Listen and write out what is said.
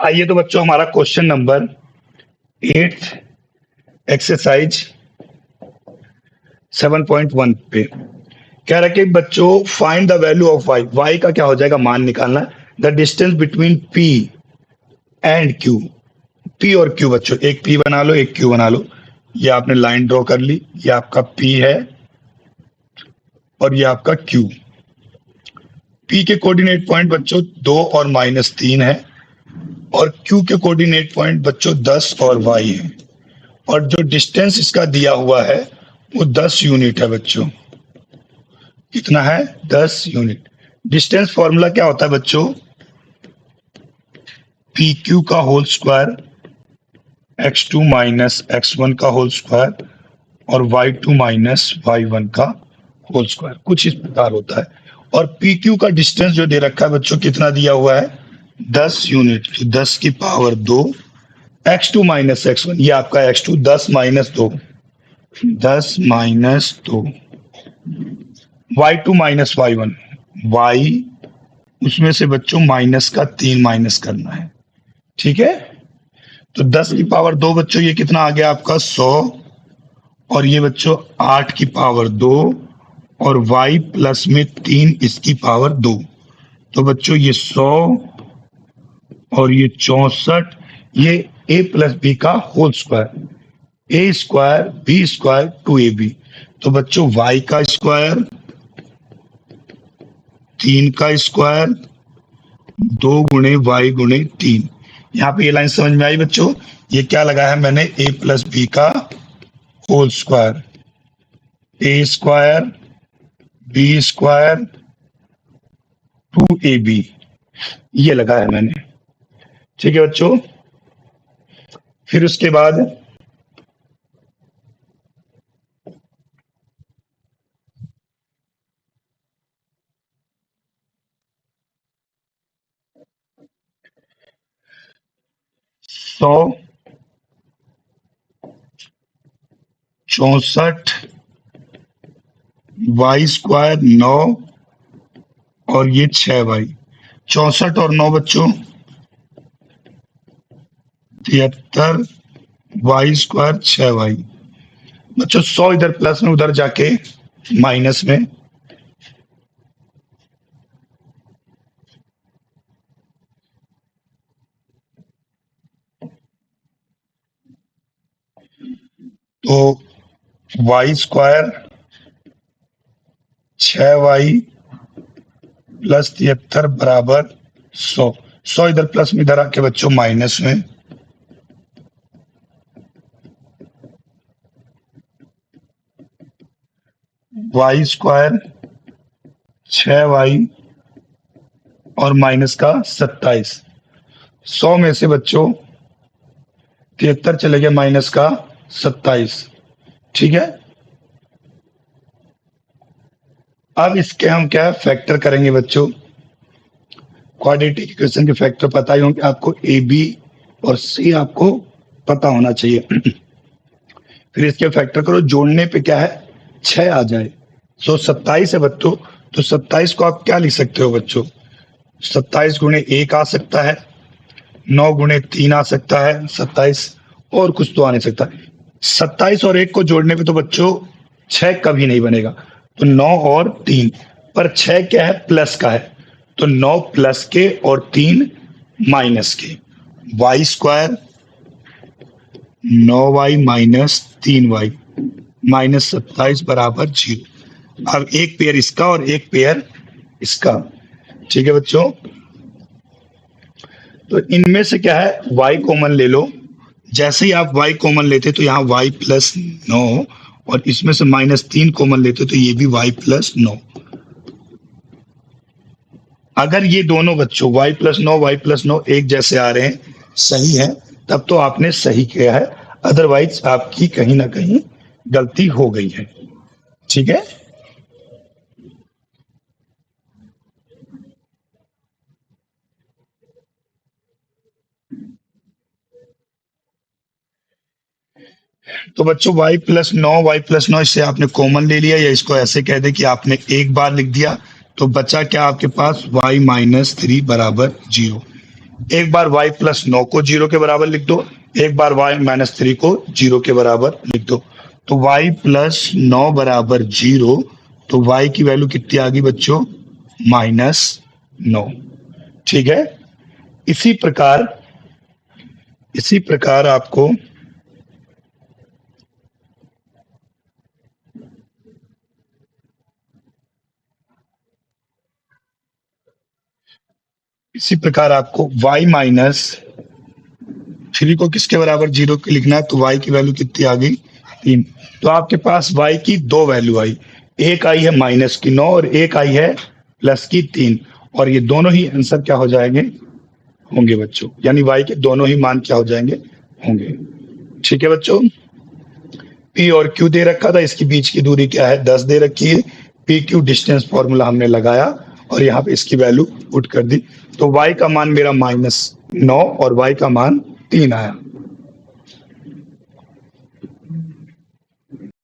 आइए तो बच्चों हमारा क्वेश्चन नंबर 8 एक्सरसाइज 7.1 पे कह रहा है कि बच्चों find the value of y। y का क्या हो जाएगा, मान निकालना। The distance between p and q। p और q बच्चों, एक p बना लो एक q बना लो। ये आपने लाइन ड्रॉ कर ली, ये आपका p है और ये आपका q। p के कोऑर्डिनेट पॉइंट बच्चों 2 और -3 है और q के कोऑर्डिनेट पॉइंट बच्चों 10 और y है और जो डिस्टेंस इसका दिया हुआ है वो 10 यूनिट है बच्चों। कितना है? 10 यूनिट। डिस्टेंस फॉर्मूला क्या होता है बच्चों? पी क्यू का whole square x2 minus x1 का होल स्क्वायर और y2 माइनस y1 का होल स्क्वायर, कुछ इस प्रकार होता है। और पी क्यू का डिस्टेंस जो दे रखा है बच्चों, कितना दिया हुआ है? 10 यूनिट, तो 10 की पावर 2। x2 माइनस x1, ये आपका x2 10 minus 2, 10 minus 2। y2 minus y1, y उसमें से बच्चों माइनस का 3 माइनस करना है, ठीक है। तो 10 की पावर 2 बच्चों, ये कितना आ गया आपका? 100। और ये बच्चों 8 की पावर 2 और y प्लस में 3 इसकी पावर 2। तो बच्चों ये 100 और ये 64, ये a प्लस बी का whole square, a square B square 2ab। तो बच्चों y का स्क्वायर 3 का स्क्वायर 2 गुणे y गुणे 3। यहाँ पे ये लाइन समझ में आई बच्चों? ये क्या लगाया है मैंने? a प्लस बी का whole square, a square B square 2ab, ये लगाया है मैंने, ठीक है बच्चों। फिर उसके बाद सौ 64 वाई स्क्वायर 9 और ये 6y। 64 और 9 बच्चों 73 वाई स्क्वायर 6y। बच्चों 100 इधर प्लस में, उधर जाके माइनस में। तो वाई स्क्वायर 6y प्लस 73 बराबर 100। 100 इधर प्लस में, इधर आके बच्चों माइनस में। वाई स्क्वायर 6y और माइनस का 27। 100 में से बच्चों 73 चले गए, माइनस का 27, ठीक है। अब इसके हम क्या है, फैक्टर करेंगे बच्चों। क्वाड्रेटिक इक्वेशन के फैक्टर पता ही होंगे आपको, ए बी और सी आपको पता होना चाहिए। फिर इसके फैक्टर करो, जोड़ने पे क्या है? 6 आ जाए। 27 है बच्चों, तो 27 को आप क्या लिख सकते हो बच्चों? 27 गुणे 1 आ सकता है, 9 गुणे 3 आ सकता है 27, और कुछ तो आ नहीं सकता। 27 और 1 को जोड़ने पे तो बच्चों 6 कभी नहीं बनेगा, तो 9 और 3, पर 6 क्या है? प्लस का है, तो 9 प्लस के और 3 माइनस के। Y square 9y minus 3y minus 27 बराबर 0। अब एक पेयर इसका और एक पेयर इसका, ठीक है बच्चों। तो इनमें से क्या है, y कॉमन ले लो। जैसे ही आप y कॉमन लेते तो यहाँ y प्लस 9, और इसमें से -3 कॉमन लेते तो ये भी y प्लस 9। अगर ये दोनों बच्चों y प्लस 9 y प्लस 9 एक जैसे आ रहे हैं, सही है, तब तो आपने सही किया है, अदरवाइज आपकी कहीं ना कहीं गलती हो गई है, ठीक है। तो बच्चों y प्लस 9 इससे आपने कॉमन ले लिया, या इसको ऐसे कह दे कि आपने एक बार लिख दिया, तो बचा क्या आपके पास? y माइनस 3 बराबर 0। एक बार y प्लस 9 को 0 के बराबर लिख दो, एक बार y माइनस 3 को 0 के बराबर लिख दो। तो y प्लस 9 बराबर 0, तो y की वैल्यू कितनी आ गई बच्चों? -9। ठीक है। इसी प्रकार आपको y माइनस 3 को किसके बराबर 0 के लिखना है? तो y की वैल्यू कितनी आ गई? 3। तो आपके पास y की दो वैल्यू आई, एक आई है -9 और एक आई है +3, और ये दोनों ही आंसर क्या हो जाएंगे? होंगे बच्चों, यानी y के दोनों ही मान क्या हो जाएंगे? होंगे। ठीक है बच्चों। p और q दे रखा था, इसकी बीच की दूरी क्या है? 10 दे रखी है। पी क्यू डिस्टेंस फॉर्मूला हमने लगाया और यहाँ पे इसकी वैल्यू पुट कर दी। तो y का मान मेरा -9 और y का मान 3 आया।